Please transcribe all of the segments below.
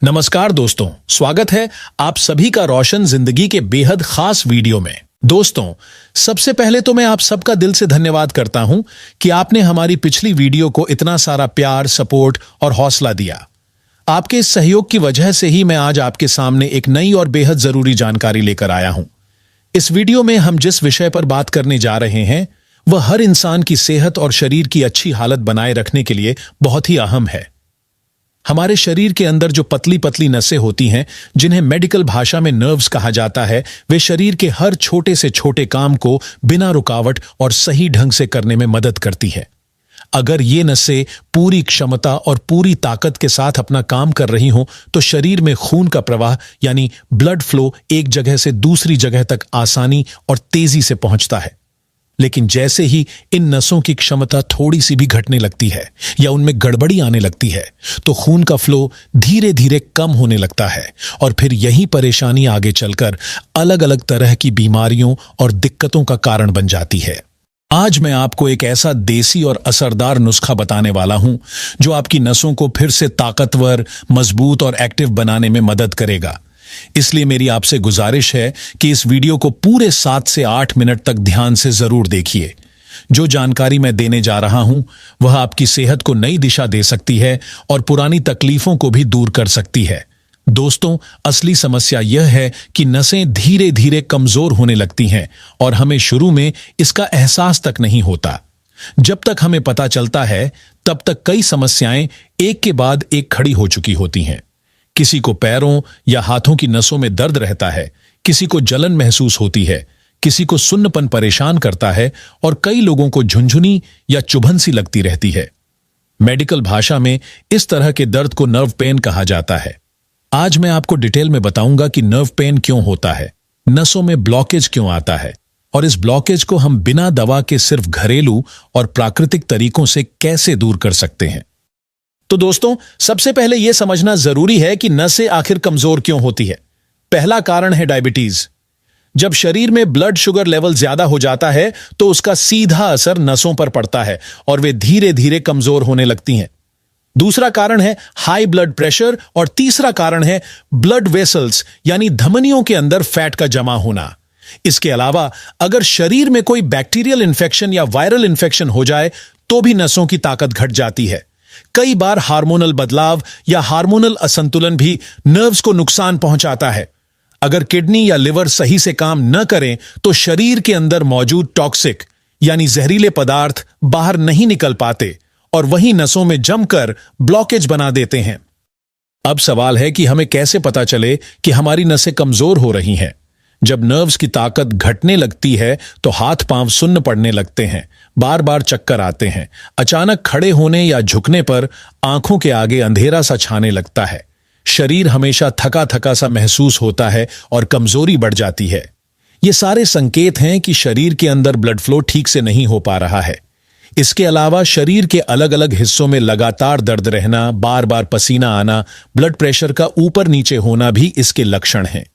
नमस्कार दोस्तों, स्वागत है आप सभी का रोशन जिंदगी के बेहद खास वीडियो में। दोस्तों, सबसे पहले तो मैं आप सबका दिल से धन्यवाद करता हूं कि आपने हमारी पिछली वीडियो को इतना सारा प्यार, सपोर्ट और हौसला दिया। आपके इस सहयोग की वजह से ही मैं आज आपके सामने एक नई और बेहद जरूरी जानकारी लेकर आया हूं। इस वीडियो में हम जिस विषय पर बात करने जा रहे हैं वह हर इंसान की सेहत और शरीर की अच्छी हालत बनाए रखने के लिए बहुत ही अहम है। हमारे शरीर के अंदर जो पतली पतली नसें होती हैं, जिन्हें मेडिकल भाषा में नर्व्स कहा जाता है, वे शरीर के हर छोटे से छोटे काम को बिना रुकावट और सही ढंग से करने में मदद करती है। अगर ये नसें पूरी क्षमता और पूरी ताकत के साथ अपना काम कर रही हों तो शरीर में खून का प्रवाह यानी ब्लड फ्लो एक जगह से दूसरी जगह तक आसानी और तेजी से पहुंचता है। लेकिन जैसे ही इन नसों की क्षमता थोड़ी सी भी घटने लगती है या उनमें गड़बड़ी आने लगती है तो खून का फ्लो धीरे धीरे कम होने लगता है और फिर यही परेशानी आगे चलकर अलग अलग तरह की बीमारियों और दिक्कतों का कारण बन जाती है। आज मैं आपको एक ऐसा देसी और असरदार नुस्खा बताने वाला हूं जो आपकी नसों को फिर से ताकतवर, मजबूत और एक्टिव बनाने में मदद करेगा। इसलिए मेरी आपसे गुजारिश है कि इस वीडियो को पूरे 7 से 8 मिनट तक ध्यान से जरूर देखिए। जो जानकारी मैं देने जा रहा हूं वह आपकी सेहत को नई दिशा दे सकती है और पुरानी तकलीफों को भी दूर कर सकती है। दोस्तों, असली समस्या यह है कि नसें धीरे धीरे कमजोर होने लगती हैं और हमें शुरू में इसका एहसास तक नहीं होता। जब तक हमें पता चलता है तब तक कई समस्याएं एक के बाद एक खड़ी हो चुकी होती हैं। किसी को पैरों या हाथों की नसों में दर्द रहता है, किसी को जलन महसूस होती है, किसी को सुन्नपन परेशान करता है और कई लोगों को झुनझुनी या चुभन सी लगती रहती है। मेडिकल भाषा में इस तरह के दर्द को नर्व पेन कहा जाता है। आज मैं आपको डिटेल में बताऊंगा कि नर्व पेन क्यों होता है, नसों में ब्लॉकेज क्यों आता है और इस ब्लॉकेज को हम बिना दवा के सिर्फ घरेलू और प्राकृतिक तरीकों से कैसे दूर कर सकते हैं। तो दोस्तों, सबसे पहले यह समझना जरूरी है कि नसें आखिर कमजोर क्यों होती है। पहला कारण है डायबिटीज। जब शरीर में ब्लड शुगर लेवल ज्यादा हो जाता है तो उसका सीधा असर नसों पर पड़ता है और वे धीरे धीरे कमजोर होने लगती हैं। दूसरा कारण है हाई ब्लड प्रेशर और तीसरा कारण है ब्लड वेसल्स यानी धमनियों के अंदर फैट का जमा होना। इसके अलावा अगर शरीर में कोई बैक्टीरियल इन्फेक्शन या वायरल इन्फेक्शन हो जाए तो भी नसों की ताकत घट जाती है। कई बार हार्मोनल बदलाव या हार्मोनल असंतुलन भी नर्व्स को नुकसान पहुंचाता है। अगर किडनी या लिवर सही से काम न करें तो शरीर के अंदर मौजूद टॉक्सिक यानी जहरीले पदार्थ बाहर नहीं निकल पाते और वहीं नसों में जमकर ब्लॉकेज बना देते हैं। अब सवाल है कि हमें कैसे पता चले कि हमारी नसें कमजोर हो रही हैं। जब नर्व्स की ताकत घटने लगती है तो हाथ पांव सुन्न पड़ने लगते हैं, बार बार चक्कर आते हैं, अचानक खड़े होने या झुकने पर आंखों के आगे अंधेरा सा छाने लगता है, शरीर हमेशा थका थका सा महसूस होता है और कमजोरी बढ़ जाती है। ये सारे संकेत हैं कि शरीर के अंदर ब्लड फ्लो ठीक से नहीं हो पा रहा है। इसके अलावा शरीर के अलग अलग हिस्सों में लगातार दर्द रहना, बार बार पसीना आना, ब्लड प्रेशर का ऊपर नीचे होना भी इसके लक्षण हैं।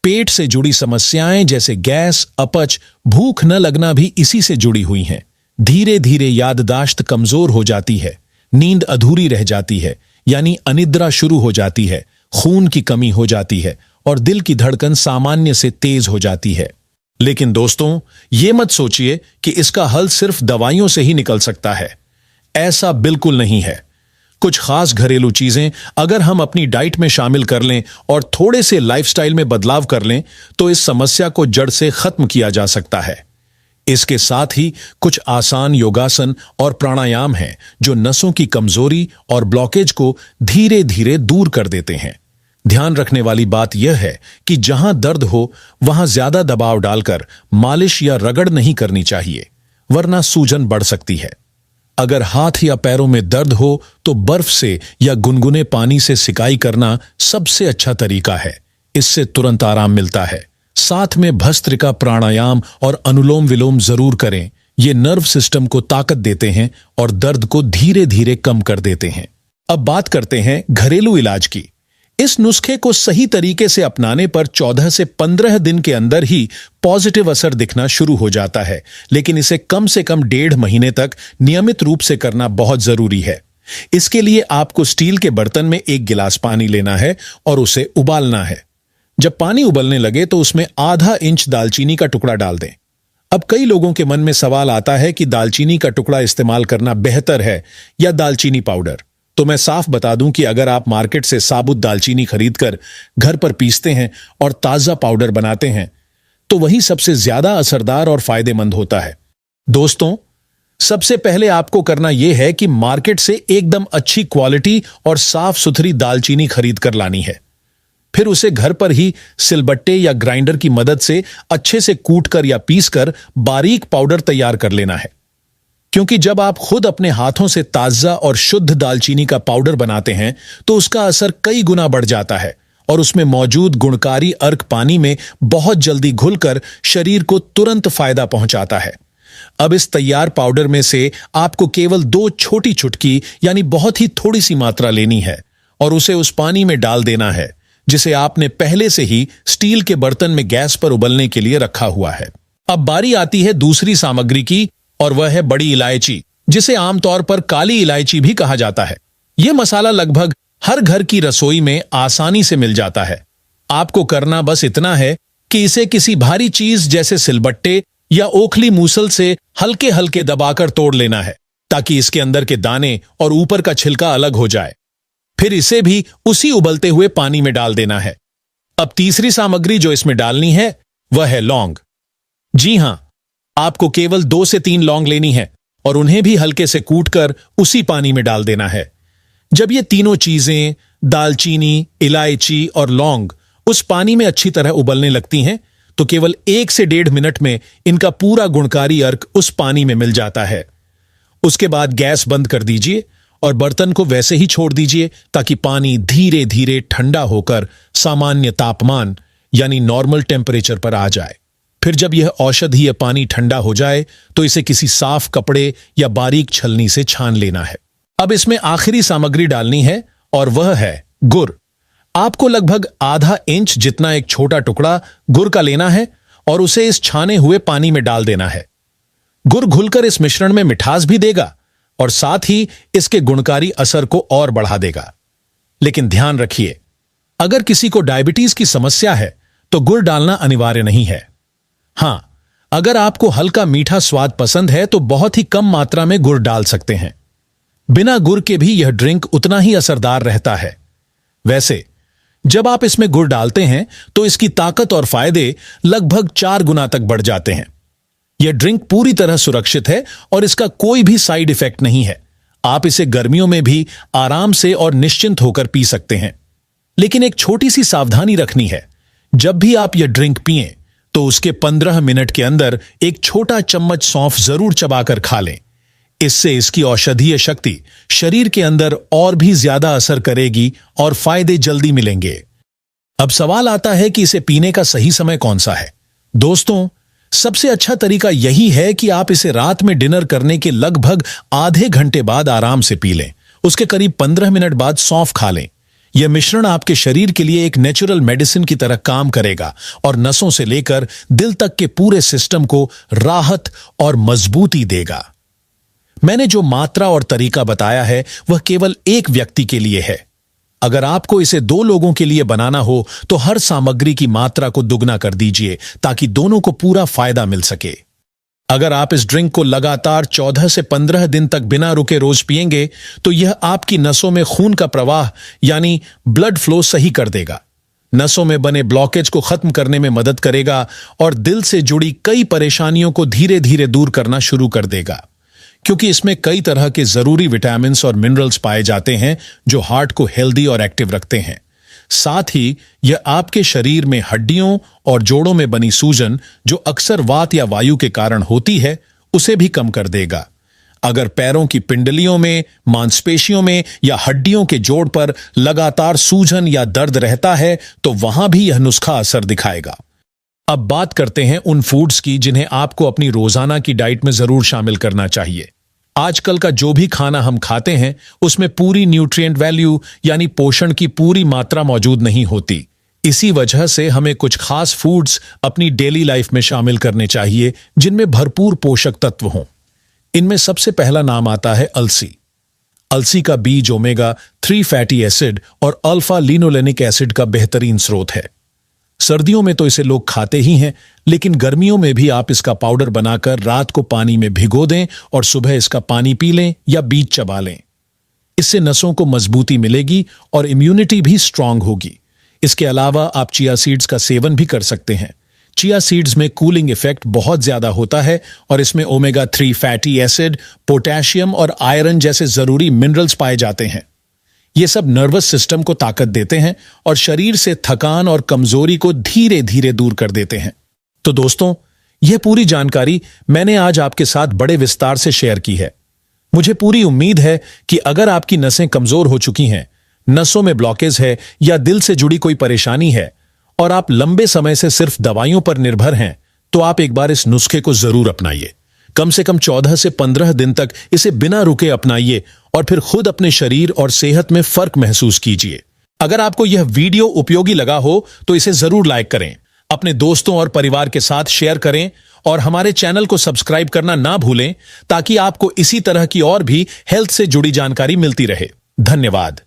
पेट से जुड़ी समस्याएं जैसे गैस, अपच, भूख न लगना भी इसी से जुड़ी हुई हैं। धीरे धीरे याददाश्त कमजोर हो जाती है, नींद अधूरी रह जाती है यानी अनिद्रा शुरू हो जाती है, खून की कमी हो जाती है और दिल की धड़कन सामान्य से तेज हो जाती है। लेकिन दोस्तों, ये मत सोचिए कि इसका हल सिर्फ दवाइयों से ही निकल सकता है। ऐसा बिल्कुल नहीं है। कुछ खास घरेलू चीजें अगर हम अपनी डाइट में शामिल कर लें और थोड़े से लाइफस्टाइल में बदलाव कर लें तो इस समस्या को जड़ से खत्म किया जा सकता है। इसके साथ ही कुछ आसान योगासन और प्राणायाम हैं जो नसों की कमजोरी और ब्लॉकेज को धीरे धीरे दूर कर देते हैं। ध्यान रखने वाली बात यह है कि जहां दर्द हो वहां ज्यादा दबाव डालकर मालिश या रगड़ नहीं करनी चाहिए, वरना सूजन बढ़ सकती है। अगर हाथ या पैरों में दर्द हो तो बर्फ से या गुनगुने पानी से सिकाई करना सबसे अच्छा तरीका है। इससे तुरंत आराम मिलता है। साथ में भस्त्रिका प्राणायाम और अनुलोम विलोम जरूर करें। ये नर्व सिस्टम को ताकत देते हैं और दर्द को धीरे धीरे कम कर देते हैं। अब बात करते हैं घरेलू इलाज की। इस नुस्खे को सही तरीके से अपनाने पर 14 से 15 दिन के अंदर ही पॉजिटिव असर दिखना शुरू हो जाता है, लेकिन इसे कम से कम 1.5 महीने तक नियमित रूप से करना बहुत जरूरी है। इसके लिए आपको स्टील के बर्तन में 1 गिलास पानी लेना है और उसे उबालना है। जब पानी उबलने लगे तो उसमें आधा इंच दालचीनी का टुकड़ा डाल दें। अब कई लोगों के मन में सवाल आता है कि दालचीनी का टुकड़ा इस्तेमाल करना बेहतर है या दालचीनी पाउडर। तो मैं साफ बता दूं कि अगर आप मार्केट से साबुत दालचीनी खरीदकर घर पर पीसते हैं और ताजा पाउडर बनाते हैं तो वही सबसे ज्यादा असरदार और फायदेमंद होता है। दोस्तों, सबसे पहले आपको करना यह है कि मार्केट से एकदम अच्छी क्वालिटी और साफ सुथरी दालचीनी खरीद कर लानी है। फिर उसे घर पर ही सिलबट्टे या ग्राइंडर की मदद से अच्छे से कूटकर या पीसकर बारीक पाउडर तैयार कर लेना है। क्योंकि जब आप खुद अपने हाथों से ताजा और शुद्ध दालचीनी का पाउडर बनाते हैं तो उसका असर कई गुना बढ़ जाता है और उसमें मौजूद गुणकारी अर्क पानी में बहुत जल्दी घुलकर शरीर को तुरंत फायदा पहुंचाता है। अब इस तैयार पाउडर में से आपको केवल 2 छोटी चुटकी यानी बहुत ही थोड़ी सी मात्रा लेनी है और उसे उस पानी में डाल देना है जिसे आपने पहले से ही स्टील के बर्तन में गैस पर उबलने के लिए रखा हुआ है। अब बारी आती है दूसरी सामग्री की और वह है बड़ी इलायची, जिसे आमतौर पर काली इलायची भी कहा जाता है। यह मसाला लगभग हर घर की रसोई में आसानी से मिल जाता है। आपको करना बस इतना है कि इसे किसी भारी चीज जैसे सिलबट्टे या ओखली मूसल से हल्के हल्के दबाकर तोड़ लेना है ताकि इसके अंदर के दाने और ऊपर का छिलका अलग हो जाए। फिर इसे भी उसी उबलते हुए पानी में डाल देना है। अब तीसरी सामग्री जो इसमें डालनी है वह है लौंग। जी हां, आपको केवल 2 से 3 लौंग लेनी है और उन्हें भी हल्के से कूटकर उसी पानी में डाल देना है। जब ये तीनों चीजें दालचीनी, इलायची और लौंग उस पानी में अच्छी तरह उबलने लगती हैं तो केवल 1 से 1.5 मिनट में इनका पूरा गुणकारी अर्क उस पानी में मिल जाता है। उसके बाद गैस बंद कर दीजिए और बर्तन को वैसे ही छोड़ दीजिए ताकि पानी धीरे धीरे ठंडा होकर सामान्य तापमान यानी नॉर्मल टेम्परेचर पर आ जाए। फिर जब यह औषधीय पानी ठंडा हो जाए तो इसे किसी साफ कपड़े या बारीक छलनी से छान लेना है। अब इसमें आखिरी सामग्री डालनी है और वह है गुड़। आपको लगभग आधा इंच जितना एक छोटा टुकड़ा गुड़ का लेना है और उसे इस छाने हुए पानी में डाल देना है। गुड़ घुलकर इस मिश्रण में मिठास भी देगा और साथ ही इसके गुणकारी असर को और बढ़ा देगा। लेकिन ध्यान रखिए, अगर किसी को डायबिटीज की समस्या है तो गुड़ डालना अनिवार्य नहीं है। हां, अगर आपको हल्का मीठा स्वाद पसंद है तो बहुत ही कम मात्रा में गुड़ डाल सकते हैं। बिना गुड़ के भी यह ड्रिंक उतना ही असरदार रहता है। वैसे जब आप इसमें गुड़ डालते हैं तो इसकी ताकत और फायदे लगभग 4 गुना तक बढ़ जाते हैं। यह ड्रिंक पूरी तरह सुरक्षित है और इसका कोई भी साइड इफेक्ट नहीं है। आप इसे गर्मियों में भी आराम से और निश्चिंत होकर पी सकते हैं। लेकिन एक छोटी सी सावधानी रखनी है, जब भी आप यह ड्रिंक पिएं तो उसके 15 मिनट के अंदर एक छोटा चम्मच सौंफ जरूर चबाकर खा लें। इससे इसकी औषधीय शक्ति शरीर के अंदर और भी ज्यादा असर करेगी और फायदे जल्दी मिलेंगे। अब सवाल आता है कि इसे पीने का सही समय कौन सा है। दोस्तों, सबसे अच्छा तरीका यही है कि आप इसे रात में डिनर करने के लगभग आधे घंटे बाद आराम से पी लें। उसके करीब 15 मिनट बाद सौंफ खा लें। यह मिश्रण आपके शरीर के लिए एक नेचुरल मेडिसिन की तरह काम करेगा और नसों से लेकर दिल तक के पूरे सिस्टम को राहत और मजबूती देगा। मैंने जो मात्रा और तरीका बताया है वह केवल एक व्यक्ति के लिए है। अगर आपको इसे 2 लोगों के लिए बनाना हो तो हर सामग्री की मात्रा को दुगना कर दीजिए ताकि दोनों को पूरा फायदा मिल सके। अगर आप इस ड्रिंक को लगातार 14 से 15 दिन तक बिना रुके रोज पिएंगे तो यह आपकी नसों में खून का प्रवाह यानी ब्लड फ्लो सही कर देगा, नसों में बने ब्लॉकेज को खत्म करने में मदद करेगा और दिल से जुड़ी कई परेशानियों को धीरे धीरे दूर करना शुरू कर देगा। क्योंकि इसमें कई तरह के जरूरी विटामिन्स और मिनरल्स पाए जाते हैं जो हार्ट को हेल्दी और एक्टिव रखते हैं। साथ ही यह आपके शरीर में हड्डियों और जोड़ों में बनी सूजन जो अक्सर वात या वायु के कारण होती है उसे भी कम कर देगा। अगर पैरों की पिंडलियों में, मांसपेशियों में या हड्डियों के जोड़ पर लगातार सूजन या दर्द रहता है तो वहां भी यह नुस्खा असर दिखाएगा। अब बात करते हैं उन फूड्स की जिन्हें आपको अपनी रोजाना की डाइट में जरूर शामिल करना चाहिए। आजकल का जो भी खाना हम खाते हैं उसमें पूरी न्यूट्रिएंट वैल्यू यानी पोषण की पूरी मात्रा मौजूद नहीं होती। इसी वजह से हमें कुछ खास फूड्स अपनी डेली लाइफ में शामिल करने चाहिए जिनमें भरपूर पोषक तत्व हों। इनमें सबसे पहला नाम आता है अलसी। अलसी का बीज ओमेगा 3 फैटी एसिड और अल्फा लिनोलेनिक एसिड का बेहतरीन स्रोत है। सर्दियों में तो इसे लोग खाते ही हैं, लेकिन गर्मियों में भी आप इसका पाउडर बनाकर रात को पानी में भिगो दें और सुबह इसका पानी पी लें या बीज चबा लें। इससे नसों को मजबूती मिलेगी और इम्यूनिटी भी स्ट्रांग होगी। इसके अलावा आप चिया सीड्स का सेवन भी कर सकते हैं। चिया सीड्स में कूलिंग इफेक्ट बहुत ज्यादा होता है और इसमें ओमेगा 3 फैटी एसिड, पोटेशियम और आयरन जैसे जरूरी मिनरल्स पाए जाते हैं। ये सब नर्वस सिस्टम को ताकत देते हैं और शरीर से थकान और कमजोरी को धीरे धीरे दूर कर देते हैं। तो दोस्तों, यह पूरी जानकारी मैंने आज आपके साथ बड़े विस्तार से शेयर की है। मुझे पूरी उम्मीद है कि अगर आपकी नसें कमजोर हो चुकी हैं, नसों में ब्लॉकेज है या दिल से जुड़ी कोई परेशानी है और आप लंबे समय से सिर्फ दवाइयों पर निर्भर हैं, तो आप एक बार इस नुस्खे को जरूर अपनाइए। कम से कम 14 से 15 दिन तक इसे बिना रुके अपनाइए और फिर खुद अपने शरीर और सेहत में फर्क महसूस कीजिए। अगर आपको यह वीडियो उपयोगी लगा हो तो इसे जरूर लाइक करें, अपने दोस्तों और परिवार के साथ शेयर करें और हमारे चैनल को सब्सक्राइब करना ना भूलें, ताकि आपको इसी तरह की और भी हेल्थ से जुड़ी जानकारी मिलती रहे। धन्यवाद।